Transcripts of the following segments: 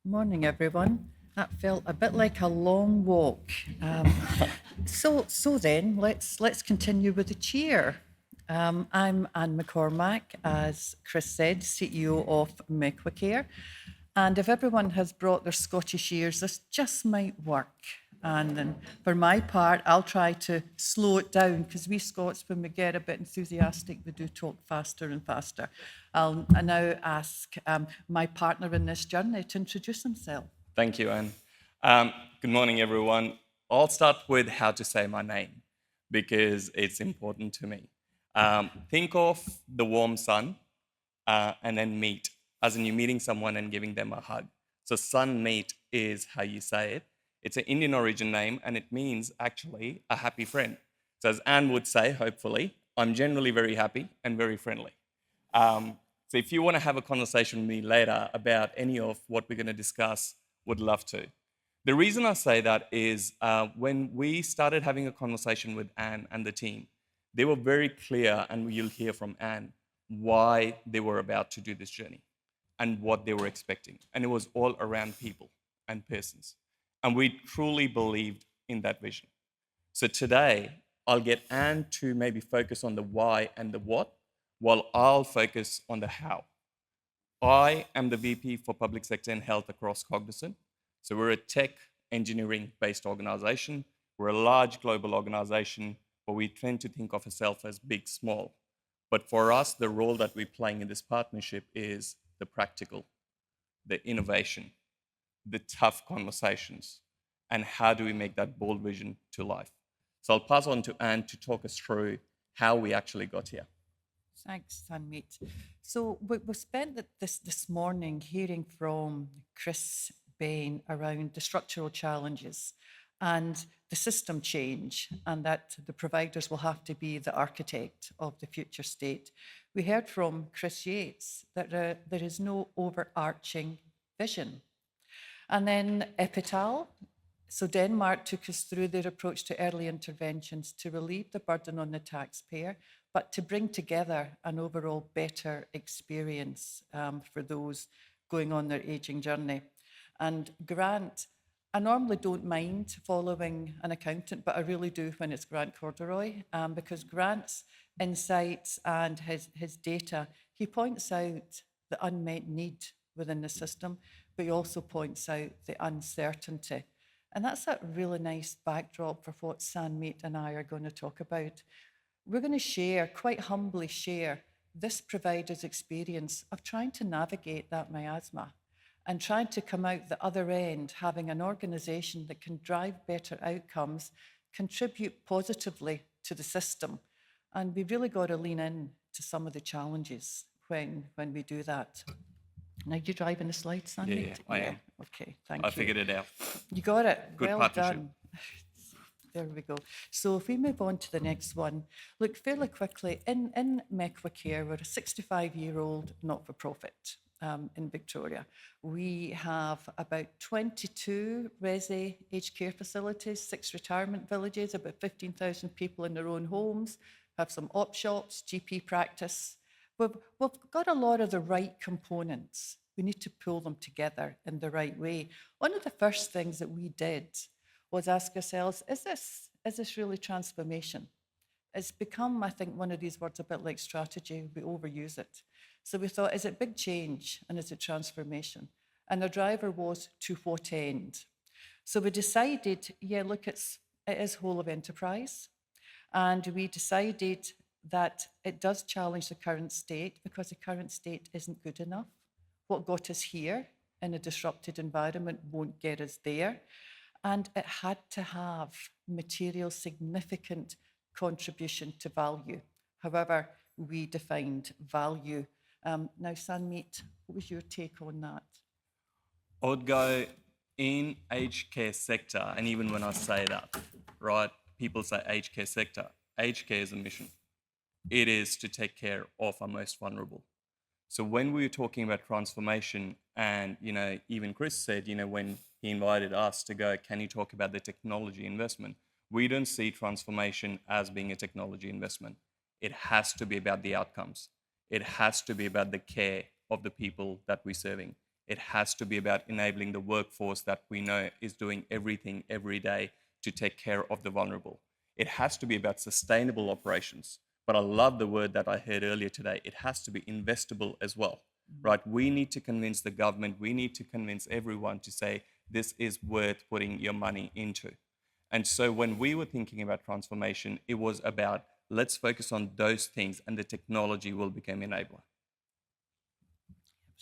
Morning, everyone. That felt a bit like a long walk. So then, let's continue with the cheer. I'm Anne McCormack, as Chris said, CEO of McCormack. And if everyone has brought their Scottish ears, this just might work. And then for my part, I'll try to slow it down because we Scots, when we get a bit enthusiastic, we do talk faster and faster. I now ask my partner in this journey to introduce himself. Thank you, Anne. Good morning, everyone. I'll start with how to say my name because it's important to me. Think of the warm sun and then meet, as in you're meeting someone and giving them a hug. So sun meet is how you say it. It's an Indian origin name and it means actually a happy friend. So as Anne would say, hopefully, I'm generally very happy and very friendly. So if you want to have a conversation with me later about any of what we're going to discuss, would love to. The reason I say that is when we started having a conversation with Anne and the team, they were very clear, and you'll hear from Anne, why they were about to do this journey and what they were expecting. And it was all around people and persons. And we truly believed in that vision. So today, I'll get Anne to maybe focus on the why and the what, while I'll focus on the how. I am the VP for Public Sector and Health across Cognizant. So we're a tech engineering-based organization. We're a large global organization, but we tend to think of ourselves as big, small. But for us, the role that we're playing in this partnership is the practical, the innovation, the tough conversations, and how do we make that bold vision to life. So I'll pass on to Anne to talk us through how we actually got here. Thanks, Sanmeet. So we spent this morning hearing from Chris Bain around the structural challenges and the system change, and that the providers will have to be the architect of the future state. We heard from Chris Yates that there is no overarching vision. And then Epital, so Denmark took us through their approach to early interventions to relieve the burden on the taxpayer, but to bring together an overall better experience for those going on their ageing journey. And Grant, I normally don't mind following an accountant, but I really do when it's Grant Corduroy, because Grant's insights and his data, he points out the unmet need within the system, but he also points out the uncertainty. And that's a really nice backdrop for what Sanmeet and I are going to talk about. We're going to share, quite humbly share, this provider's experience of trying to navigate that miasma and trying to come out the other end, having an organisation that can drive better outcomes, contribute positively to the system. And we've really got to lean in to some of the challenges when we do that. Now, you driving the slides, Sandy? Yeah, I am. Okay, thank you. I figured it out. You got it. Good well partnership. done. There we go. So if we move on to the next one, look, fairly quickly, in McCormack, we're a 65-year-old not-for-profit in Victoria. We have about 22 resi aged care facilities, 6 retirement villages, about 15,000 people in their own homes, have some op shops, GP practice. We've got a lot of the right components. We need to pull them together in the right way. One of the first things that we did was ask ourselves, is this really transformation? It's become, I think, one of these words a bit like strategy. We overuse it. So we thought, is it big change and is it transformation? And the driver was to what end? So we decided, yeah, look, it is whole of enterprise. And we decided that it does challenge the current state because the current state isn't good enough. What got us here in a disrupted environment won't get us there. And it had to have material, significant contribution to value. However, we defined value. Now, Sanmeet, what was your take on that? I would go in aged care sector, and even when I say that, right, people say aged care sector. Aged care is a mission. It is to take care of our most vulnerable. So when we were talking about transformation, and even Chris said, when he invited us to go, can you talk about the technology investment? We don't see transformation as being a technology investment. It has to be about the outcomes. It has to be about the care of the people that we're serving. It has to be about enabling the workforce that we know is doing everything every day to take care of the vulnerable. It has to be about sustainable operations. But I love the word that I heard earlier today. It has to be investable as well, right? We need to convince the government, we need to convince everyone to say, this is worth putting your money into. And so when we were thinking about transformation, it was about let's focus on those things and the technology will become enabler.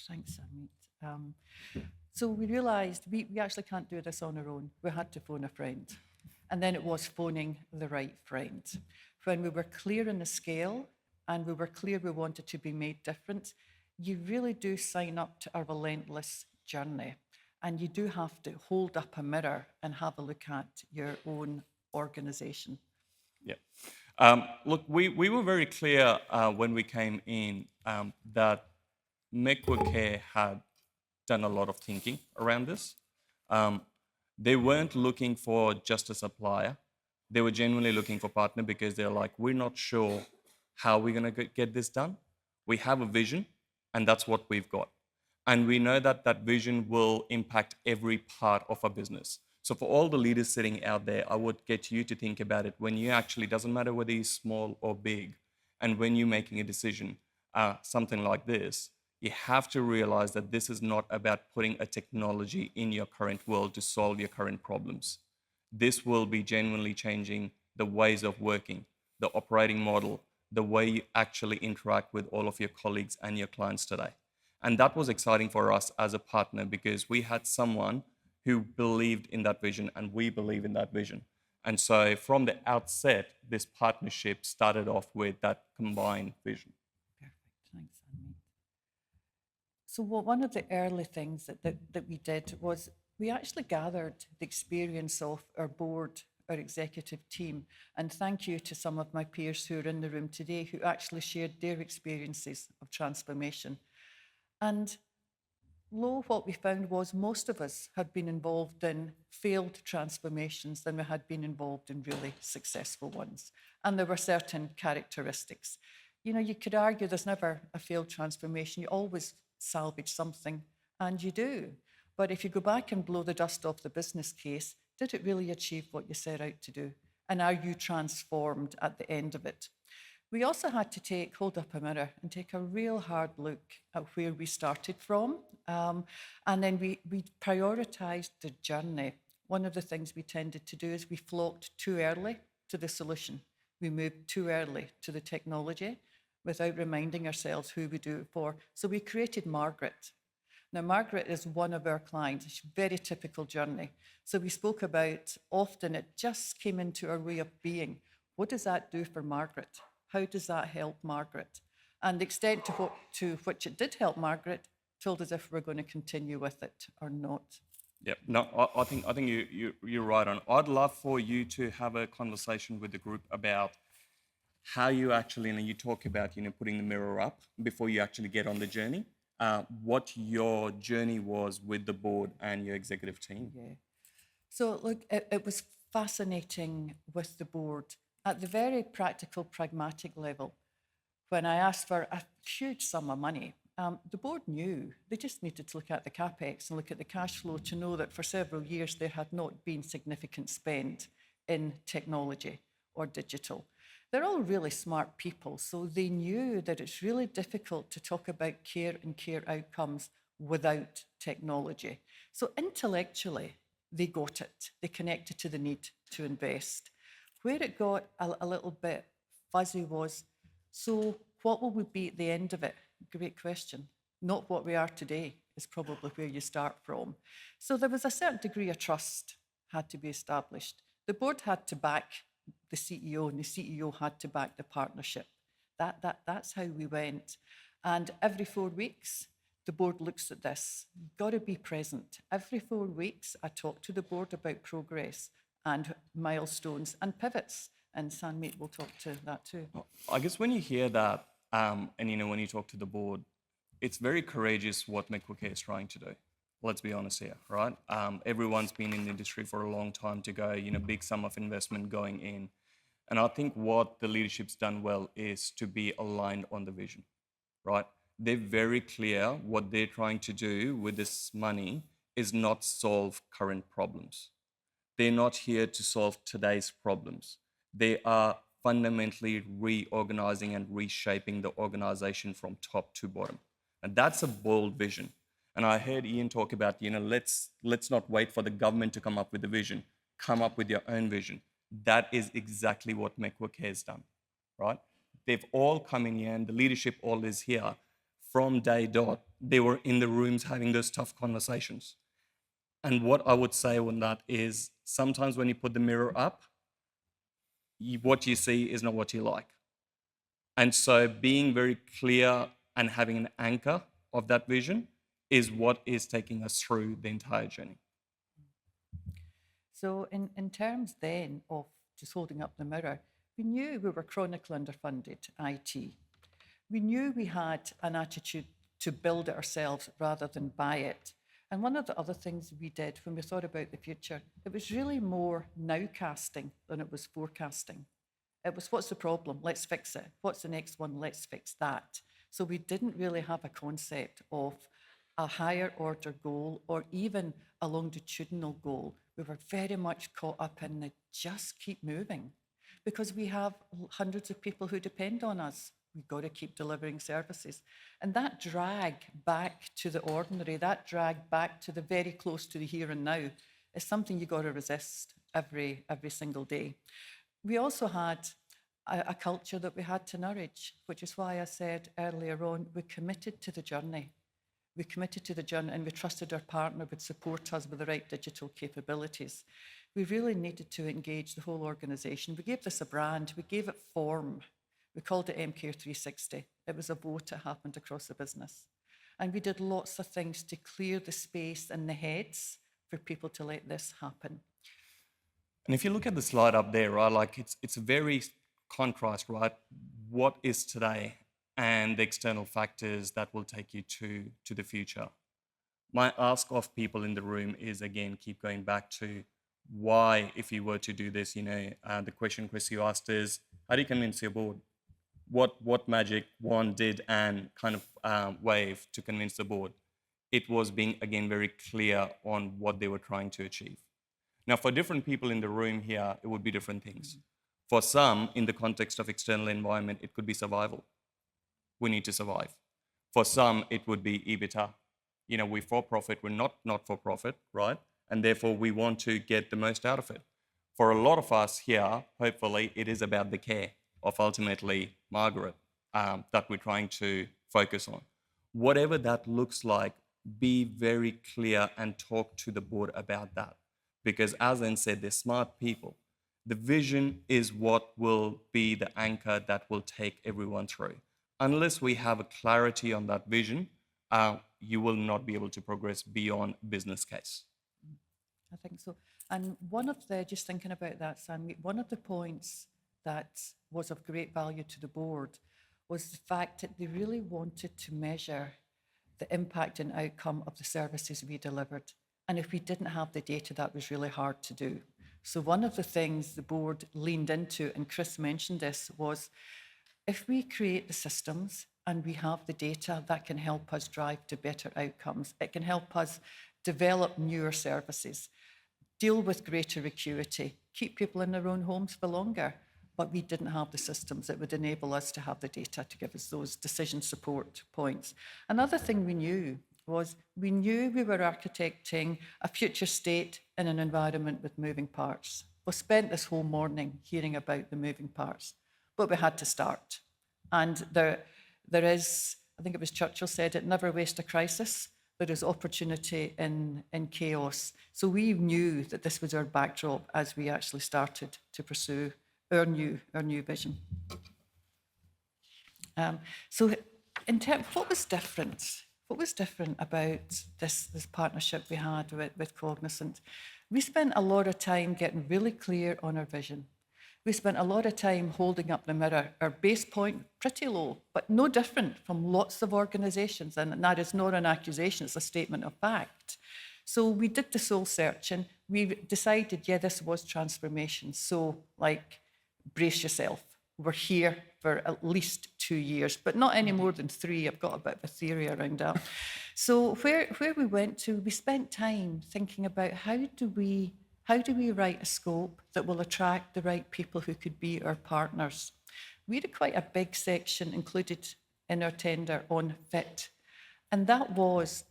Thanks, Amit. So we realised we actually can't do this on our own. We had to phone a friend. And then it was phoning the right friend. When we were clear in the scale and we were clear we wanted to be made different, you really do sign up to a relentless journey. And you do have to hold up a mirror and have a look at your own organisation. Yeah. Look, we were very clear when we came in that McCormack had done a lot of thinking around this. They weren't looking for just a supplier. They were genuinely looking for a partner because they're like, we're not sure how we're going to get this done. We have a vision, and that's what we've got. And we know that that vision will impact every part of our business. So for all the leaders sitting out there, I would get you to think about it when you actually, doesn't matter whether you're small or big, and when you're making a decision, something like this, you have to realize that this is not about putting a technology in your current world to solve your current problems. This will be genuinely changing the ways of working, the operating model, the way you actually interact with all of your colleagues and your clients today. And that was exciting for us as a partner because we had someone who believed in that vision and we believe in that vision. And so from the outset, this partnership started off with that combined vision. Perfect. Thanks, Amit. So one of the early things that we did was we actually gathered the experience of our board, our executive team, and thank you to some of my peers who are in the room today who actually shared their experiences of transformation. And what we found was most of us had been involved in failed transformations than we had been involved in really successful ones. And there were certain characteristics. You know, you could argue there's never a failed transformation. You always salvage something, and you do. But if you go back and blow the dust off the business case, did it really achieve what you set out to do? And are you transformed at the end of it? We also had to hold up a mirror and take a real hard look at where we started from. And then we prioritized the journey. One of the things we tended to do is we flocked too early to the solution. We moved too early to the technology without reminding ourselves who we do it for. So we created Margaret. Now, Margaret is one of our clients. It's a very typical journey. So we spoke about often it just came into our way of being. What does that do for Margaret? How does that help Margaret? And the extent to which it did help Margaret told us if we're going to continue with it or not. Yeah, no, I think you're right on. I'd love for you to have a conversation with the group about how you actually, you talk about, putting the mirror up before you actually get on the journey. What your journey was with the board and your executive team. Yeah. So look, it was fascinating with the board. At the very practical, pragmatic level, when I asked for a huge sum of money, the board knew they just needed to look at the capex and look at the cash flow to know that for several years there had not been significant spend in technology or digital. They're all really smart people, so they knew that it's really difficult to talk about care and care outcomes without technology. So intellectually, they got it. They connected to the need to invest. Where it got a little bit fuzzy was, so what will we be at the end of it? Great question. Not what we are today is probably where you start from. So there was a certain degree of trust had to be established. The board had to back the CEO and the CEO had to back the partnership. That's how we went. And every 4 weeks, the board looks at this. You've got to be present. Every 4 weeks, I talk to the board about progress and milestones and pivots. And Sanmeet will talk to that too. I guess when you hear that, and when you talk to the board, it's very courageous what McCormack is trying to do. Let's be honest here, right? Everyone's been in the industry for a long time to go, big sum of investment going in. And I think what the leadership's done well is to be aligned on the vision, right? they're very clear what they're trying to do with this money is not solve current problems. They're not here to solve today's problems. They are fundamentally reorganizing and reshaping the organization from top to bottom. And that's a bold vision. And I heard Ian talk about, let's not wait for the government to come up with a vision. Come up with your own vision. That is exactly what McCormack has done, right? They've all come in here, and the leadership all is here from day dot. They were in the rooms having those tough conversations. And what I would say on that is sometimes when you put the mirror up, what you see is not what you like. And so being very clear and having an anchor of that vision is what is taking us through the entire journey. So in terms then of just holding up the mirror, we knew we were chronically underfunded, IT. We knew we had an attitude to build it ourselves rather than buy it. And one of the other things we did when we thought about the future, it was really more nowcasting than it was forecasting. It was, what's the problem? Let's fix it. What's the next one? Let's fix that. So we didn't really have a concept of a higher order goal or even a longitudinal goal. We were very much caught up in the just keep moving because we have hundreds of people who depend on us. We've got to keep delivering services. And that drag back to the ordinary, that drag back to the very close to the here and now is something you've got to resist every single day. We also had a culture that we had to nourish, which is why I said earlier on, we committed to the journey. We committed to the journey and we trusted our partner would support us with the right digital capabilities. We really needed to engage the whole organisation. We gave this a brand, we gave it form. We called it MK360. It was a vote that happened across the business. And we did lots of things to clear the space in the heads for people to let this happen. And if you look at the slide up there, right, like it's a very contrast, right? What is today and the external factors that will take you to the future. My ask of people in the room is, again, keep going back to why, if you were to do this, the question, Chris, you asked is, how do you convince your board? What magic wand did Anne kind of wave to convince the board? It was being, again, very clear on what they were trying to achieve. Now, for different people in the room here, it would be different things. For some, in the context of external environment, it could be survival. We need to survive. For some, it would be EBITDA. We're for profit, we're not for profit, right? And therefore, we want to get the most out of it. For a lot of us here, hopefully, it is about the care of ultimately Margaret that we're trying to focus on. Whatever that looks like, be very clear and talk to the board about that. Because as Anne said, they're smart people. The vision is what will be the anchor that will take everyone through. Unless we have a clarity on that vision, you will not be able to progress beyond business case. I think so. And just thinking about that, Sam, one of the points that was of great value to the board was the fact that they really wanted to measure the impact and outcome of the services we delivered. And if we didn't have the data, that was really hard to do. So one of the things the board leaned into, and Chris mentioned this, was if we create the systems and we have the data, that can help us drive to better outcomes. It can help us develop newer services, deal with greater acuity, keep people in their own homes for longer. But we didn't have the systems that would enable us to have the data to give us those decision support points. Another thing we knew was we were architecting a future state in an environment with moving parts. We spent this whole morning hearing about the moving parts, but we had to start. And there is, I think it was Churchill said it, never waste a crisis. There is opportunity in chaos. So we knew that this was our backdrop as we actually started to pursue our new vision. So what was different? What was different about this partnership we had with Cognizant? We spent a lot of time getting really clear on our vision. We spent a lot of time holding up the mirror. Our base point, pretty low, but no different from lots of organisations. And that is not an accusation, it's a statement of fact. So we did the soul search and we decided, this was transformation. So brace yourself. We're here for at least 2 years, but not any more than 3. I've got a bit of a theory around that. So where we went to, we spent time thinking about how do we write a scope that will attract the right people who could be our partners. We had quite a big section included in our tender on fit, and that was,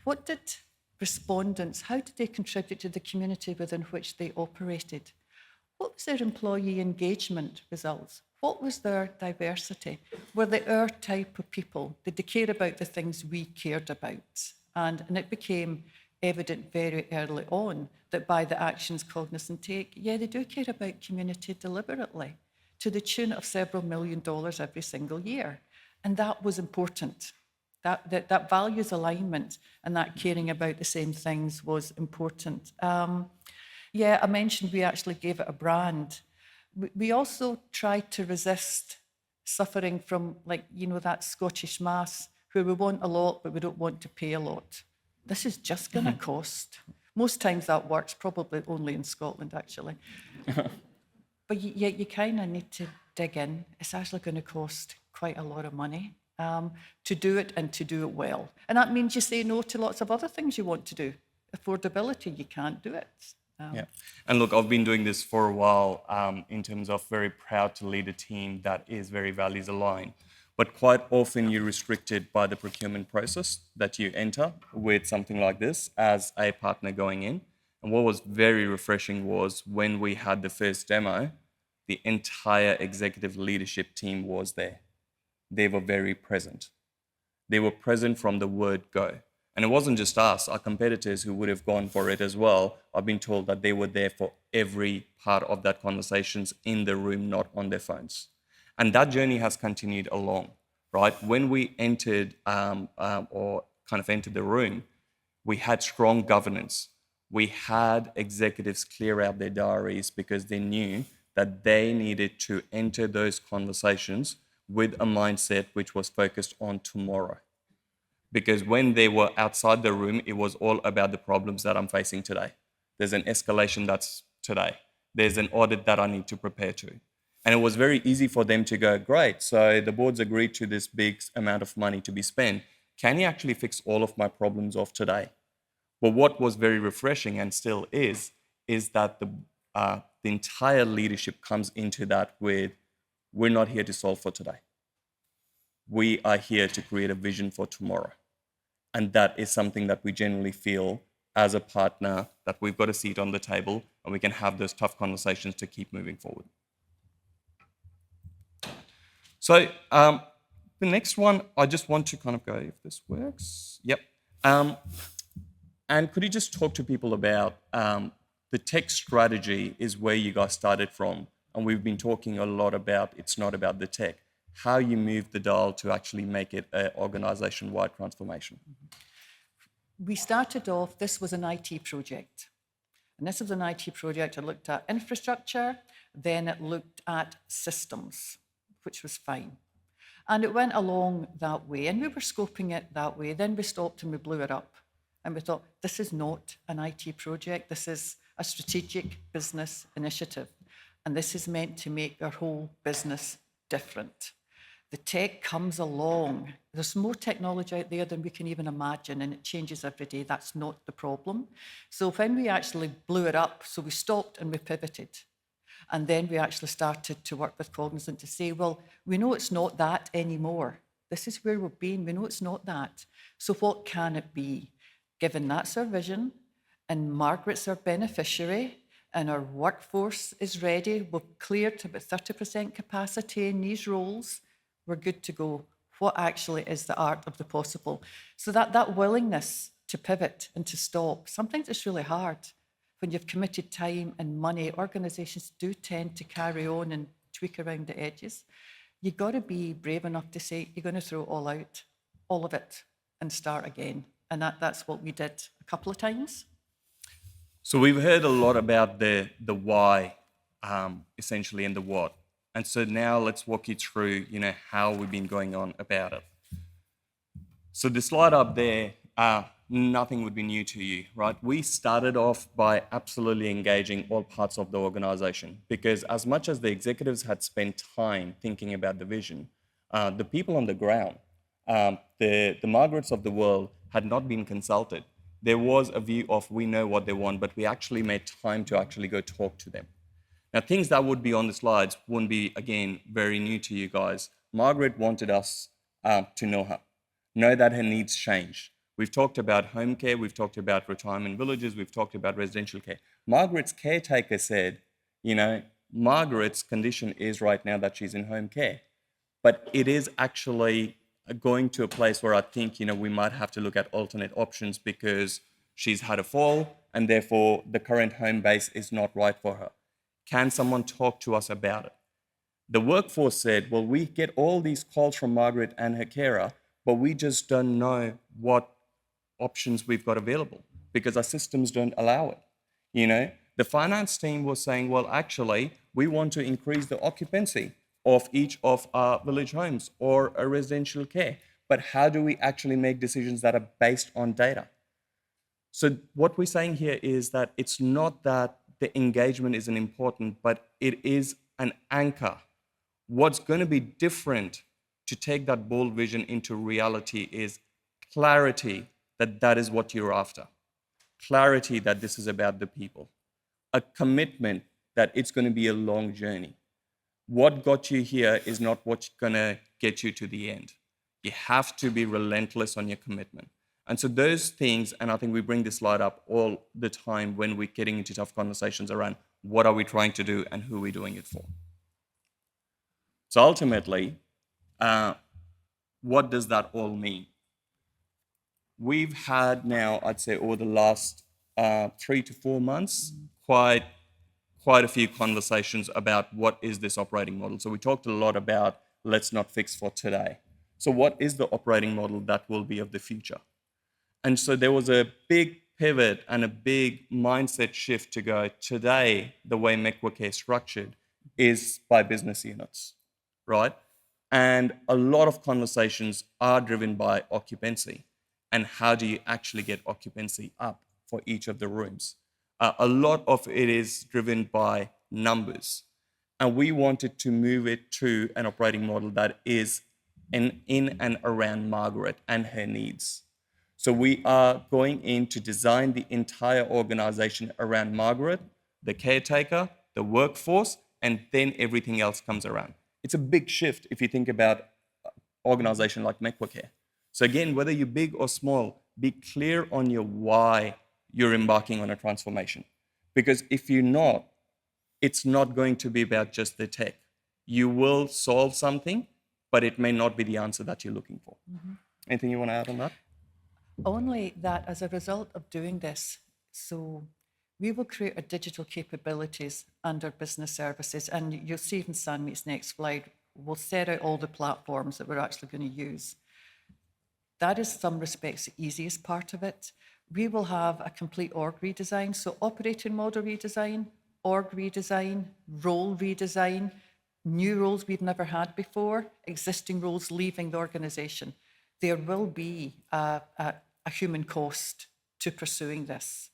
what did respondents, how did they contribute to the community within which they operated? What was their employee engagement results? What was their diversity? Were they our type of people? Did they care about the things we cared about? And it became evident very early on that by the actions Cognizant take, yeah, they do care about community deliberately, to the tune of several $1 million every single year. And that was important. That values alignment and that caring about the same things was important. Yeah, I mentioned we actually gave it a brand. We also tried to resist suffering from, like, you know, that Scottish mass where we want a lot, but we don't want to pay a lot. This is just going to cost. Most times that works, probably only in Scotland, actually. But you kind of need to dig in. It's actually going to cost quite a lot of money to do it and to do it well. And that means you say no to lots of other things you want to do. Affordability, you can't do it. Yeah. And look, I've been doing this for a while in terms of very proud to lead a team that is very values aligned. But quite often you're restricted by the procurement process that you enter with something like this as a partner going in. And what was very refreshing was when we had the first demo, the entire executive leadership team was there. They were very present. They were present from the word go. And it wasn't just us, our competitors who would have gone for it as well. I've been told that they were there for every part of that conversations in the room, not on their phones. And that journey has continued along, right? When we entered or kind of entered the room, we had strong governance. We had executives clear out their diaries because they knew that they needed to enter those conversations with a mindset which was focused on tomorrow. Because when they were outside the room, it was all about the problems that I'm facing today. There's an escalation that's today. There's an audit that I need to prepare to. And it was very easy for them to go, great, so the board's agreed to this big amount of money to be spent. Can you actually fix all of my problems of today? But what was very refreshing and still is that the entire leadership comes into that with, we're not here to solve for today. We are here to create a vision for tomorrow. And that is something that we generally feel as a partner that we've got a seat on the table and we can have those tough conversations to keep moving forward. So the next one, I just want to kind of go, if this works. Yep. And could you just talk to people about the tech strategy is where you guys started from. And we've been talking a lot about it's not about the tech. How you move the dial to actually make it an organization-wide transformation. We started off, this was an IT project. And this was an IT project that looked at infrastructure, then it looked at systems, which was fine. And it went along that way, and we were scoping it that way. Then we stopped and we blew it up. And we thought, this is not an IT project, this is a strategic business initiative. And this is meant to make our whole business different. The tech comes along. There's more technology out there than we can even imagine, and it changes every day. That's not the problem. So when we actually blew it up, so we stopped and we pivoted. And then we actually started to work with Cognizant to say, well, we know it's not that anymore. This is where we've been. We know it's not that. So what can it be? Given that's our vision, and Margaret's our beneficiary, and our workforce is ready, we've cleared about 30% capacity in these roles, we're good to go. What actually is the art of the possible? So that willingness to pivot and to stop, sometimes it's really hard. When you've committed time and money, organizations do tend to carry on and tweak around the edges. You've got to be brave enough to say, you're going to throw it all out, all of it, and start again. And that's what we did a couple of times. So we've heard a lot about the why, essentially, and the what. And so now let's walk you through, how we've been going on about it. So the slide up there, nothing would be new to you, right? We started off by absolutely engaging all parts of the organization because as much as the executives had spent time thinking about the vision, the people on the ground, the Margarets of the world had not been consulted. There was a view of we know what they want, but we actually made time to actually go talk to them. Now, things that would be on the slides wouldn't be, again, very new to you guys. Margaret wanted us to know her, know that her needs change. We've talked about home care, we've talked about retirement villages, we've talked about residential care. Margaret's caretaker said, Margaret's condition is right now that she's in home care, but it is actually going to a place where I think, we might have to look at alternate options because she's had a fall and therefore the current home base is not right for her. Can someone talk to us about it? The workforce said, well, we get all these calls from Margaret and her carer, but we just don't know what options we've got available because our systems don't allow it. The finance team was saying, well, actually, we want to increase the occupancy of each of our village homes or a residential care. But how do we actually make decisions that are based on data? So what we're saying here is that it's not that the engagement isn't important, but it is an anchor. What's going to be different to take that bold vision into reality is clarity that that is what you're after. Clarity that this is about the people. A commitment that it's going to be a long journey. What got you here is not what's going to get you to the end. You have to be relentless on your commitment. And so those things, and I think we bring this slide up all the time when we're getting into tough conversations around what are we trying to do and who are we doing it for. So ultimately, what does that all mean? We've had now, I'd say over the last 3 to 4 months, quite a few conversations about what is this operating model. So we talked a lot about let's not fix for today. So what is the operating model that will be of the future? And so there was a big pivot and a big mindset shift to go, today, the way McCormack is structured is by business units, right? And a lot of conversations are driven by occupancy. And how do you actually get occupancy up for each of the rooms? A lot of it is driven by numbers. And we wanted to move it to an operating model that is in and around Margaret and her needs. So we are going in to design the entire organization around Margaret, the caretaker, the workforce, and then everything else comes around. It's a big shift if you think about an organization like McCormack. So again, whether you're big or small, be clear on your why you're embarking on a transformation. Because if you're not, it's not going to be about just the tech. You will solve something, but it may not be the answer that you're looking for. Mm-hmm. Anything you want to add on that? Only that as a result of doing this, so we will create our digital capabilities under business services, and you'll see in Sanmeet's next slide, we'll set out all the platforms that we're actually going to use. That is, in some respects, the easiest part of it. We will have a complete org redesign, so operating model redesign, org redesign, role redesign, new roles we've never had before, existing roles leaving the organization. There will be a human cost to pursuing this.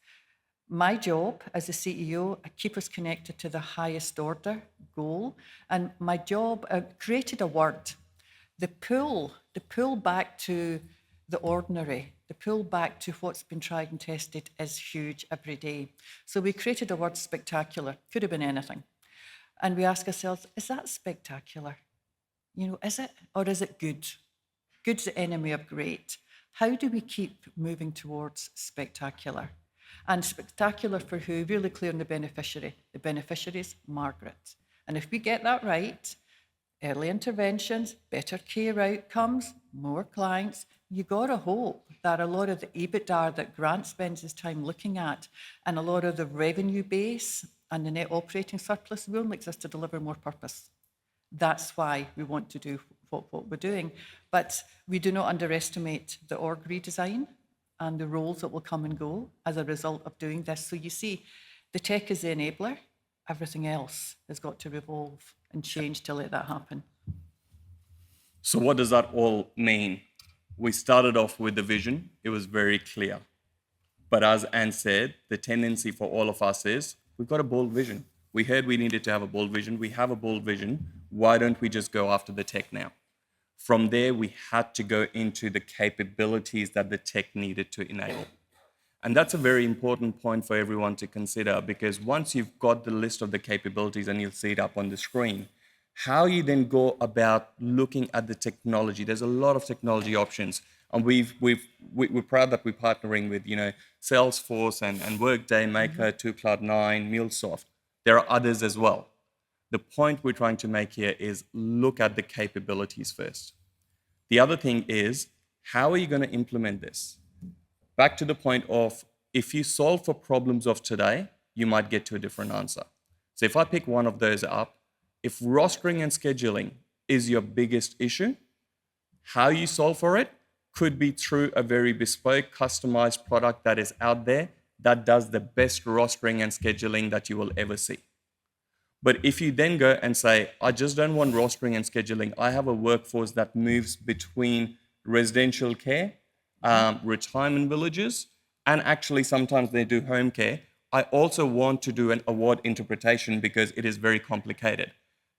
My job as a CEO, I keep us connected to the highest order goal, and my job created a word. The pull back to the ordinary, the pull back to what's been tried and tested is huge every day. So we created a word, spectacular. Could have been anything. And we ask ourselves, is that spectacular? Is it, or is it good? Good's the enemy of great. How do we keep moving towards spectacular? And spectacular for who? Really clear on the beneficiary. The beneficiary is Margaret. And if we get that right, early interventions, better care outcomes, more clients, you got to hope that a lot of the EBITDA that Grant spends his time looking at and a lot of the revenue base and the net operating surplus will only exist to deliver more purpose. That's why we want to do what we're doing. But we do not underestimate the org redesign and the roles that will come and go as a result of doing this. So you see, the tech is the enabler. Everything else has got to evolve and change to let that happen. So what does that all mean? We started off with the vision. It was very clear. But as Anne said, the tendency for all of us is we've got a bold vision. We heard we needed to have a bold vision. We have a bold vision. Why don't we just go after the tech now? From there, we had to go into the capabilities that the tech needed to enable. And that's a very important point for everyone to consider, because once you've got the list of the capabilities, and you'll see it up on the screen, how you then go about looking at the technology. There's a lot of technology options. And we're proud that we're partnering with, Salesforce and Workday, Maker, 2Cloud9, MuleSoft. There are others as well. The point we're trying to make here is look at the capabilities first. The other thing is, how are you going to implement this? Back to the point of, if you solve for problems of today, you might get to a different answer. So if I pick one of those up, if rostering and scheduling is your biggest issue, how you solve for it could be through a very bespoke, customized product that is out there that does the best rostering and scheduling that you will ever see. But if you then go and say, I just don't want rostering and scheduling, I have a workforce that moves between residential care, retirement villages, and actually sometimes they do home care. I also want to do an award interpretation because it is very complicated.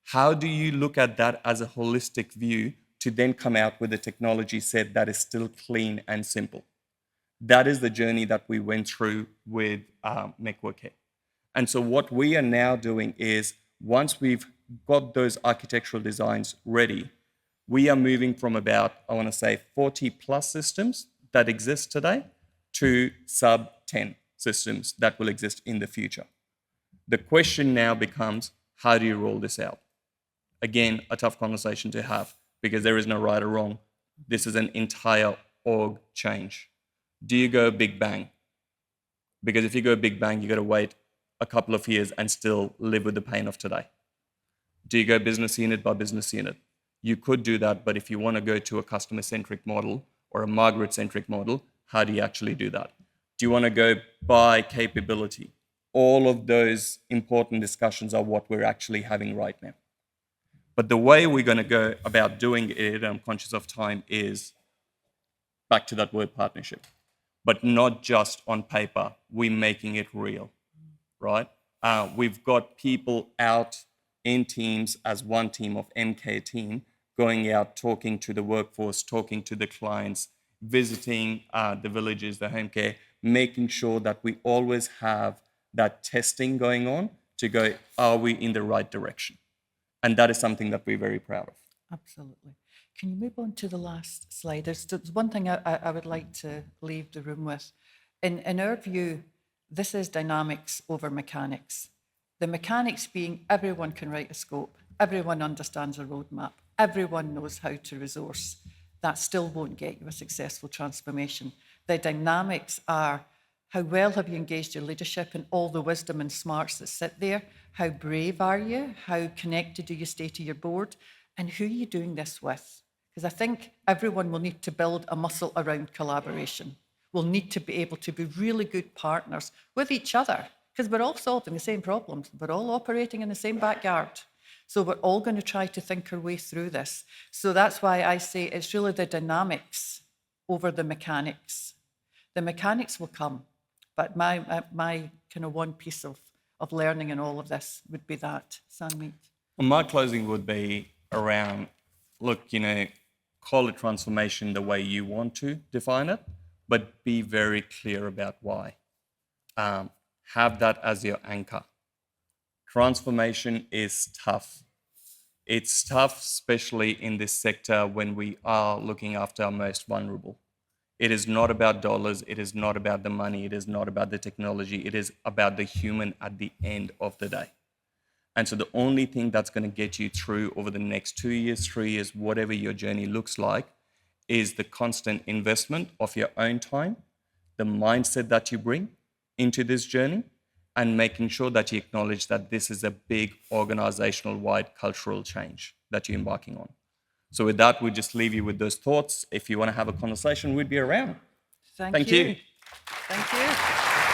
How do you look at that as a holistic view to then come out with a technology set that is still clean and simple? That is the journey that we went through with McCormack. And so what we are now doing is, once we've got those architectural designs ready, we are moving from about, 40 plus systems that exist today to sub 10 systems that will exist in the future. The question now becomes, how do you roll this out? Again, a tough conversation to have, because there is no right or wrong. This is an entire org change. Do you go big bang? Because if you go big bang, you got to wait a couple of years and still live with the pain of today. Do you go business unit by business unit? You could do that, but if you want to go to a customer-centric model or a Margaret-centric model, how do you actually do that? Do you want to go by capability? All of those important discussions are what we're actually having right now. But the way we're going to go about doing it, I'm conscious of time, is back to that word partnership. But not just on paper, we're making it real, right? We've got people out in teams as one team of MK team, going out, talking to the workforce, talking to the clients, visiting the villages, the home care, making sure that we always have that testing going on to go, are we in the right direction? And that is something that we're very proud of. Absolutely. Can you move on to the last slide? There's one thing I would like to leave the room with. In our view, this is dynamics over mechanics. The mechanics being, everyone can write a scope, everyone understands a roadmap, everyone knows how to resource. That still won't get you a successful transformation. The dynamics are, how well have you engaged your leadership and all the wisdom and smarts that sit there? How brave are you? How connected do you stay to your board? And who are you doing this with? Because I think everyone will need to build a muscle around collaboration. We'll need to be able to be really good partners with each other, because we're all solving the same problems. We're all operating in the same backyard. So we're all going to try to think our way through this. So that's why I say it's really the dynamics over the mechanics. The mechanics will come, but my kind of one piece of learning in all of this would be that. Sanmeet. My closing would be around, look, call it transformation the way you want to define it, but be very clear about why. Have that as your anchor. Transformation is tough. It's tough, especially in this sector when we are looking after our most vulnerable. It is not about dollars. It is not about the money. It is not about the technology. It is about the human at the end of the day. And so the only thing that's going to get you through over the next 2 years, 3 years, whatever your journey looks like, is the constant investment of your own time, the mindset that you bring into this journey, and making sure that you acknowledge that this is a big organizational-wide cultural change that you're embarking on. So with that, we just leave you with those thoughts. If you want to have a conversation, we'd be around. Thank you. Thank you.